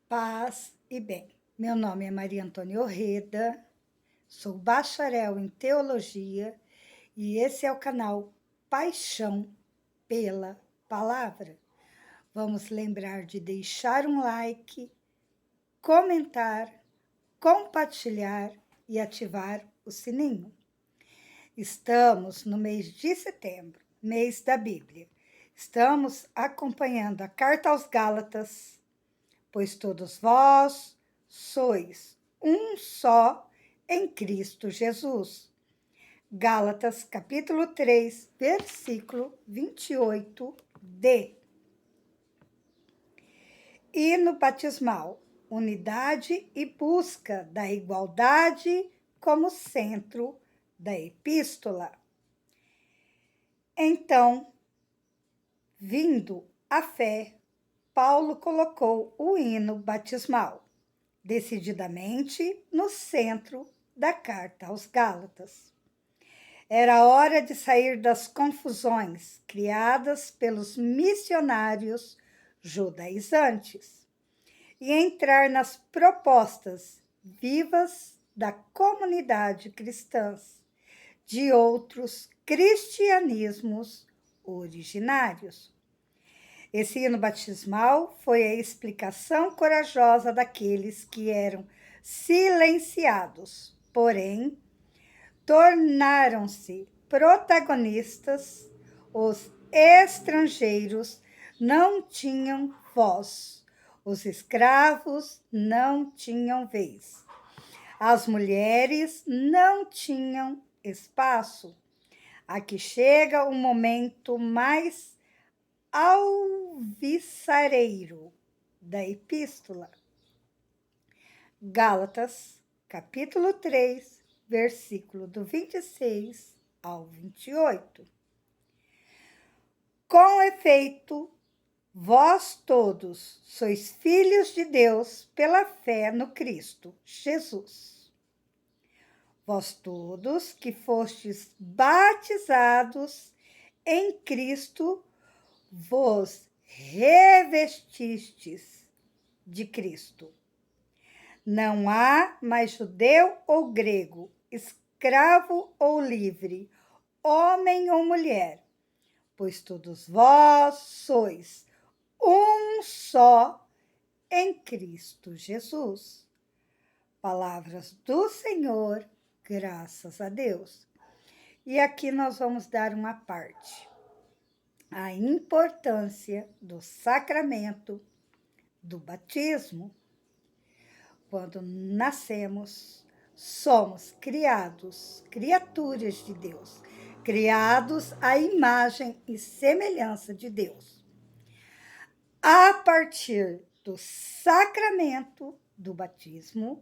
Paz e bem. Meu nome é Maria Antônia Orreda, sou bacharel em teologia e esse é o canal Paixão pela Palavra. Vamos lembrar de deixar um like, comentar, compartilhar e ativar o sininho. Estamos no mês de setembro, mês da Bíblia. Estamos acompanhando a Carta aos Gálatas, pois todos vós sois um só em Cristo Jesus. Gálatas, capítulo 3, versículo 28d. Hino batismal, unidade e busca da igualdade como centro da epístola. Então, vindo a fé, Paulo colocou o hino batismal, decididamente no centro da carta aos Gálatas. Era hora de sair das confusões criadas pelos missionários judaizantes e entrar nas propostas vivas da comunidade cristã de outros cristianismos originários. Esse hino batismal foi a explicação corajosa daqueles que eram silenciados, porém, tornaram-se protagonistas. Os estrangeiros não tinham voz, os escravos não tinham vez, as mulheres não tinham espaço. Aqui chega o momento mais alvissareiro da epístola. Gálatas, capítulo 3, versículo do 26 ao 28. Com efeito, vós todos sois filhos de Deus pela fé no Cristo Jesus. Vós todos que fostes batizados em Cristo, vos revestistes de Cristo. Não há mais judeu ou grego, escravo ou livre, homem ou mulher, pois todos vós sois um só em Cristo Jesus. Palavras do Senhor, graças a Deus. E aqui nós vamos dar uma parte. A importância do sacramento do batismo. Quando nascemos, somos criados, criaturas de Deus, criados à imagem e semelhança de Deus. A partir do sacramento do batismo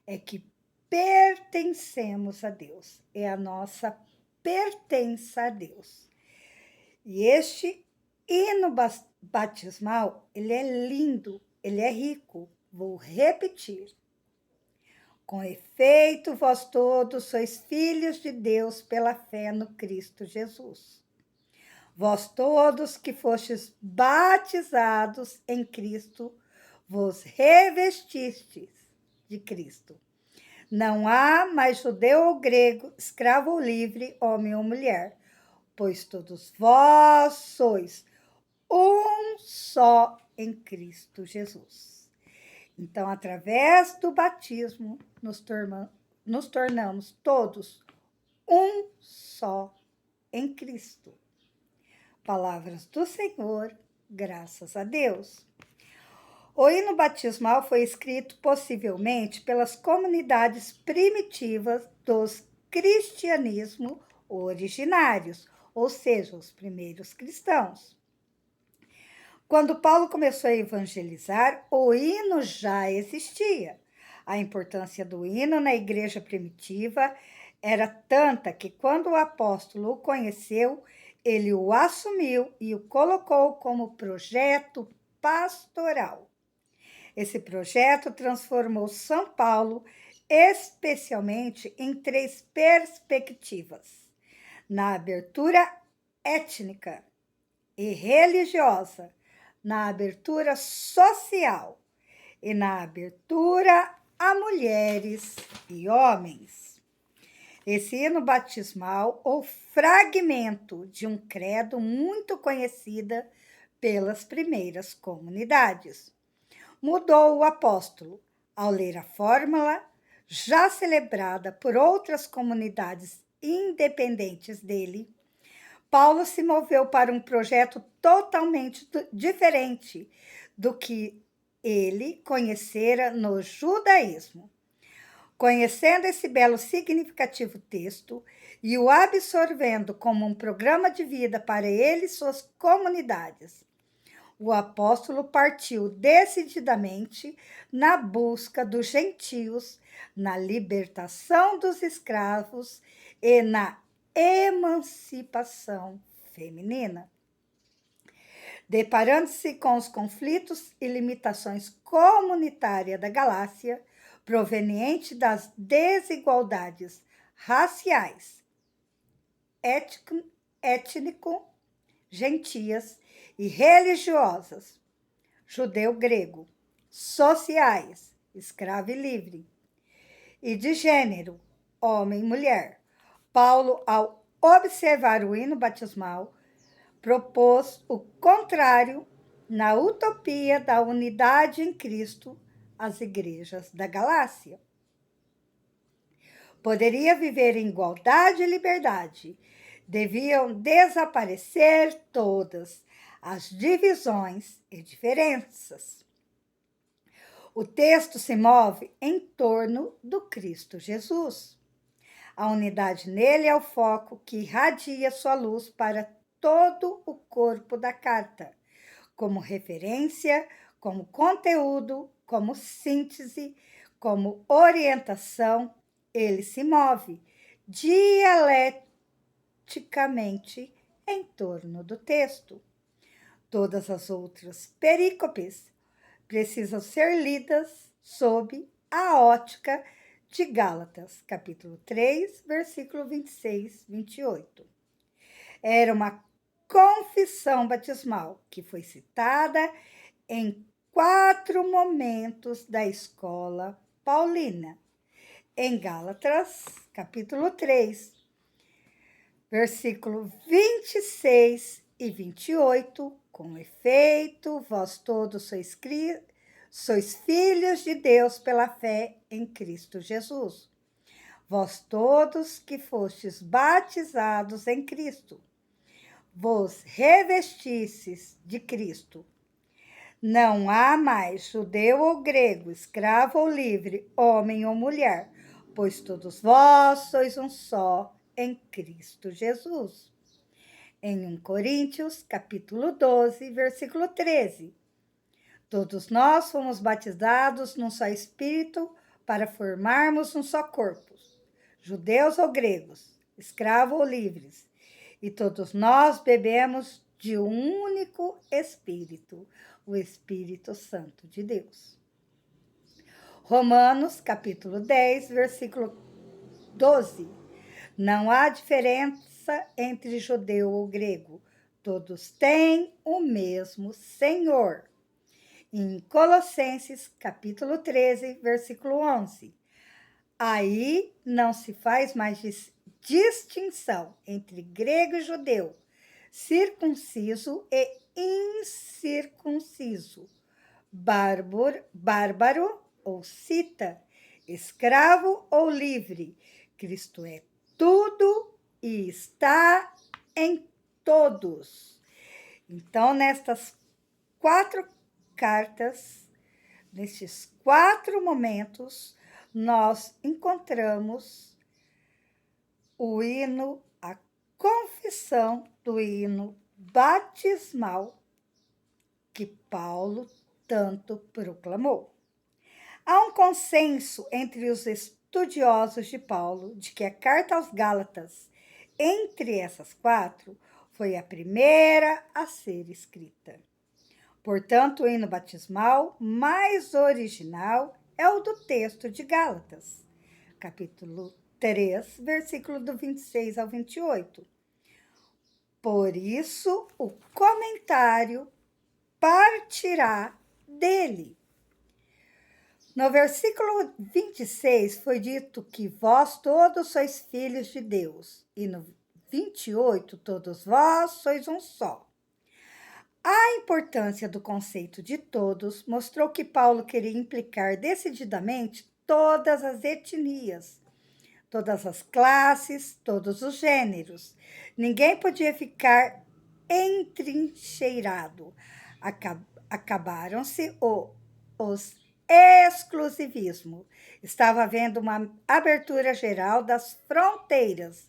é que pertencemos a Deus, é a nossa pertença a Deus. E este hino batismal, ele é lindo, ele é rico. Vou repetir. Com efeito, vós todos sois filhos de Deus pela fé no Cristo Jesus. Vós todos que fostes batizados em Cristo, vos revestistes de Cristo. Não há mais judeu ou grego, escravo ou livre, homem ou mulher, pois todos vós sois um só em Cristo Jesus. Então, através do batismo, nos tornamos todos um só em Cristo. Palavras do Senhor, graças a Deus. O hino batismal foi escrito possivelmente pelas comunidades primitivas dos cristianismo originários, ou seja, os primeiros cristãos. Quando Paulo começou a evangelizar, o hino já existia. A importância do hino na igreja primitiva era tanta que, quando o apóstolo o conheceu, ele o assumiu e o colocou como projeto pastoral. Esse projeto transformou São Paulo, especialmente em 3 perspectivas: na abertura étnica e religiosa, na abertura social e na abertura a mulheres e homens. Esse hino batismal, ou fragmento de um credo muito conhecida pelas primeiras comunidades, mudou o apóstolo ao ler a fórmula já celebrada por outras comunidades independentes dele. Paulo se moveu para um projeto totalmente diferente do que ele conhecera no judaísmo. Conhecendo esse belo significativo texto e o absorvendo como um programa de vida para ele e suas comunidades, o apóstolo partiu decididamente na busca dos gentios, na libertação dos escravos e na emancipação feminina. Deparando-se com os conflitos e limitações comunitárias da Galácia, proveniente das desigualdades raciais, étnico, gentias e religiosas, judeu-grego, sociais, escravo e livre, e de gênero, homem e mulher. Paulo, ao observar o hino batismal, propôs o contrário na utopia da unidade em Cristo às igrejas da Galácia. Poderia viver em igualdade e liberdade. Deviam desaparecer todas as divisões e diferenças. O texto se move em torno do Cristo Jesus. A unidade nele é o foco que irradia sua luz para todo o corpo da carta, como referência, como conteúdo, como síntese, como orientação. Ele se move dialeticamente em torno do texto. Todas as outras perícopes precisam ser lidas sob a ótica de Gálatas, capítulo 3, versículo 26, 28. Era uma confissão batismal que foi citada em 4 momentos da escola paulina. Em Gálatas, capítulo 3, versículo 26 e 28, com efeito, vós todos sois filhos de Deus pela fé em Cristo Jesus. Vós todos que fostes batizados em Cristo, vos revestistes de Cristo. Não há mais judeu ou grego, escravo ou livre, homem ou mulher, pois todos vós sois um só em Cristo Jesus. Em 1 Coríntios, capítulo 12, versículo 13. Todos nós fomos batizados num só Espírito para formarmos um só corpo, judeus ou gregos, escravos ou livres, e todos nós bebemos de um único Espírito, o Espírito Santo de Deus. Romanos, capítulo 10, versículo 12. Não há diferença entre judeu ou grego, todos têm o mesmo Senhor. Em Colossenses, capítulo 13, versículo 11. Aí não se faz mais distinção entre grego e judeu, circunciso e incircunciso, bárbaro ou cita, escravo ou livre. Cristo é tudo e está em todos. Então, nestas 4 cartas, nestes 4 momentos, nós encontramos o hino, a confissão do hino batismal que Paulo tanto proclamou. Há um consenso entre os estudiosos de Paulo de que a carta aos Gálatas, entre essas 4, foi a primeira a ser escrita. Portanto, o hino batismal mais original é o do texto de Gálatas, capítulo 3, versículo do 26 ao 28. Por isso, o comentário partirá dele. No versículo 26 foi dito que vós todos sois filhos de Deus. E no 28, todos vós sois um só. A importância do conceito de todos mostrou que Paulo queria implicar decididamente todas as etnias, todas as classes, todos os gêneros. Ninguém podia ficar entrincheirado. Acabaram-se os exclusivismo. Estava havendo uma abertura geral das fronteiras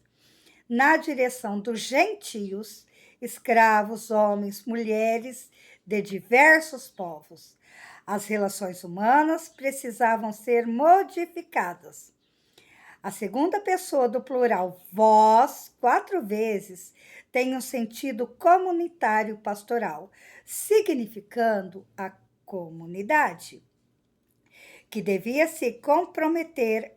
na direção dos gentios, escravos, homens, mulheres de diversos povos. As relações humanas precisavam ser modificadas. A segunda pessoa do plural vós, 4 vezes, tem um sentido comunitário pastoral, significando a comunidade, que devia se comprometer.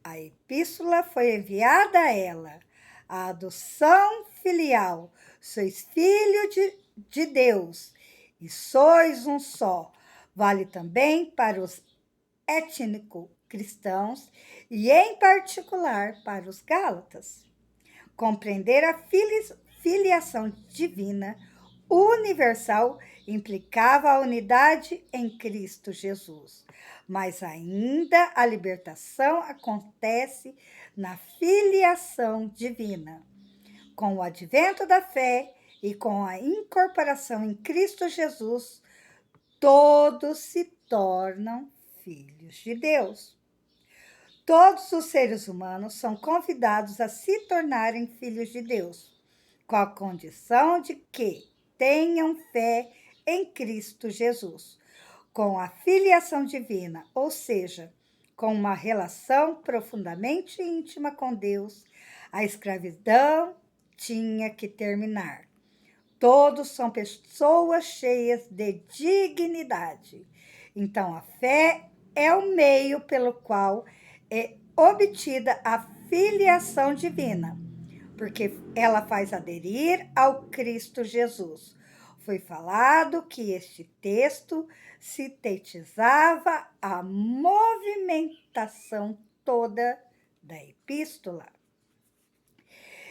A epístola foi enviada a ela. A adoção filial. Sois filho de Deus e sois um só. Vale também para os étnico-cristãos e, em particular, para os gálatas. Compreender a filiação divina universal implicava a unidade em Cristo Jesus. Mas ainda a libertação acontece na filiação divina. Com o advento da fé e com a incorporação em Cristo Jesus, todos se tornam filhos de Deus. Todos os seres humanos são convidados a se tornarem filhos de Deus, com a condição de que tenham fé em Cristo Jesus, com a filiação divina, ou seja, com uma relação profundamente íntima com Deus. A escravidão tinha que terminar. Todos são pessoas cheias de dignidade. Então, a fé é o meio pelo qual é obtida a filiação divina, porque ela faz aderir ao Cristo Jesus. Foi falado que este texto sintetizava a movimentação toda da epístola.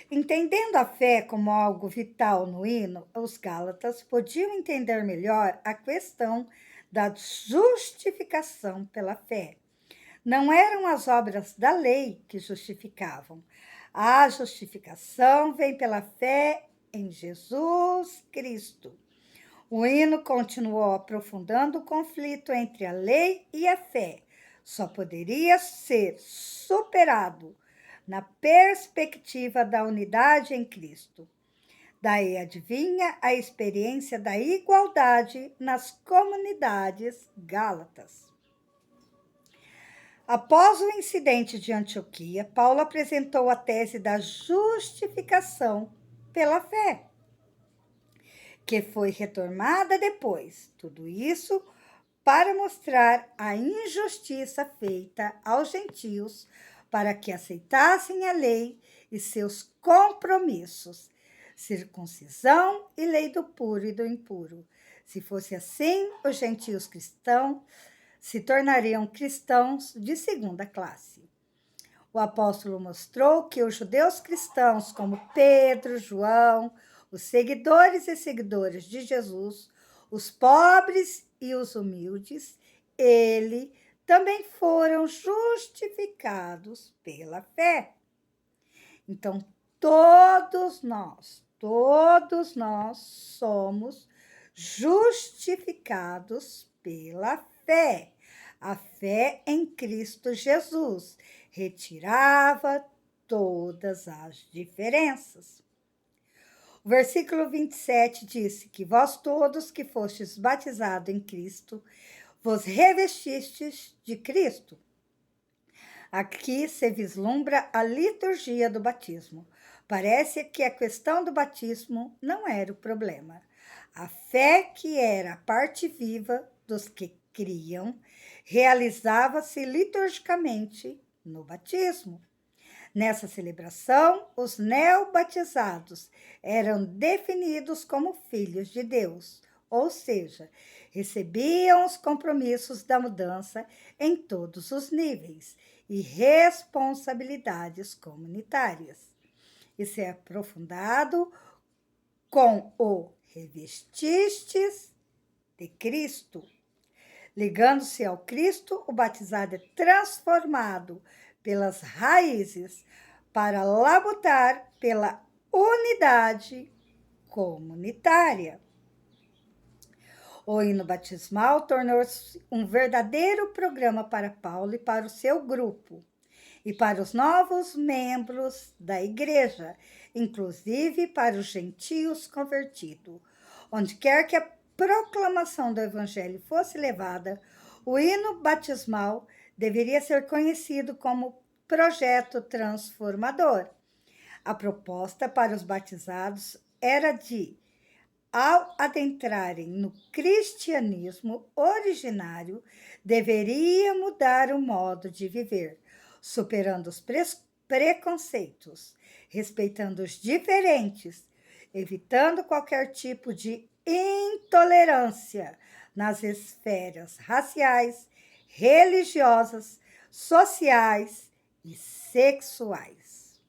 Entendendo a fé como algo vital no hino, os gálatas podiam entender melhor a questão da justificação pela fé. Não eram as obras da lei que justificavam. A justificação vem pela fé em Jesus Cristo. O hino continuou aprofundando o conflito entre a lei e a fé. Só poderia ser superado na perspectiva da unidade em Cristo. Daí advinha a experiência da igualdade nas comunidades gálatas. Após o incidente de Antioquia, Paulo apresentou a tese da justificação pela fé, que foi retomada depois. Tudo isso para mostrar a injustiça feita aos gentios para que aceitassem a lei e seus compromissos, circuncisão e lei do puro e do impuro. Se fosse assim, os gentios cristãos se tornariam cristãos de segunda classe. O apóstolo mostrou que os judeus cristãos, como Pedro, João, os seguidores e seguidoras de Jesus, os pobres e os humildes, ele também foram justificados pela fé. Então, todos nós somos justificados pela fé. A fé em Cristo Jesus retirava todas as diferenças. O versículo 27 disse que vós todos que fostes batizados em Cristo, vos revestistes de Cristo. Aqui se vislumbra a liturgia do batismo. Parece que a questão do batismo não era o problema. A fé, que era a parte viva dos que criam, realizava-se liturgicamente no batismo. Nessa celebração, os neobatizados eram definidos como filhos de Deus, ou seja, recebiam os compromissos da mudança em todos os níveis e responsabilidades comunitárias. Isso é aprofundado com o revestistes de Cristo. Ligando-se ao Cristo, o batizado é transformado pelas raízes para labutar pela unidade comunitária. O hino batismal tornou-se um verdadeiro programa para Paulo e para o seu grupo, e para os novos membros da igreja, inclusive para os gentios convertidos. Onde quer que a proclamação do evangelho fosse levada, o hino batismal deveria ser conhecido como projeto transformador. A proposta para os batizados era de, ao adentrarem no cristianismo originário, deveria mudar o modo de viver, superando os preconceitos, respeitando os diferentes, evitando qualquer tipo de intolerância nas esferas raciais, religiosas, sociais e sexuais.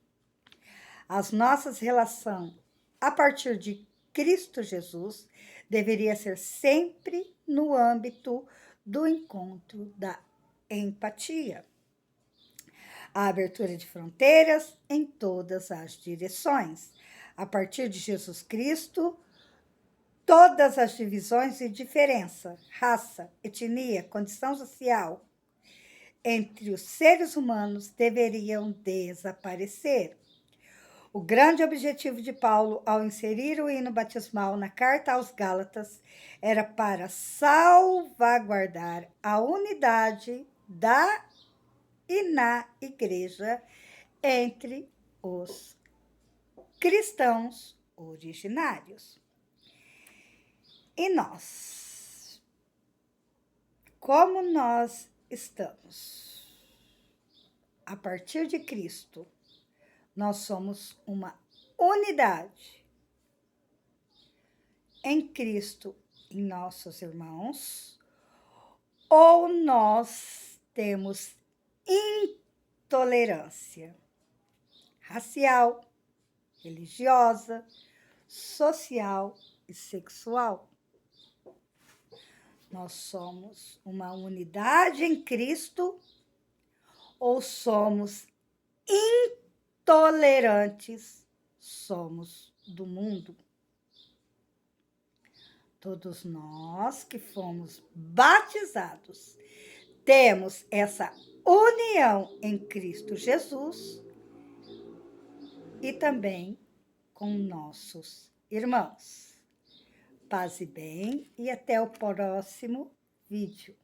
As nossas relações a partir de Cristo Jesus deveria ser sempre no âmbito do encontro da empatia. A abertura de fronteiras em todas as direções. A partir de Jesus Cristo, todas as divisões e diferença, raça, etnia, condição social entre os seres humanos deveriam desaparecer. O grande objetivo de Paulo ao inserir o hino batismal na carta aos Gálatas era para salvaguardar a unidade da e na igreja entre os cristãos originários. E nós? Como nós estamos? A partir de Cristo, nós somos uma unidade em Cristo e nossos irmãos, ou nós temos intolerância racial, religiosa, social e sexual. Nós somos uma unidade em Cristo ou somos intolerantes, somos do mundo. Todos nós que fomos batizados temos essa união em Cristo Jesus e também com nossos irmãos. Paz e bem, e até o próximo vídeo.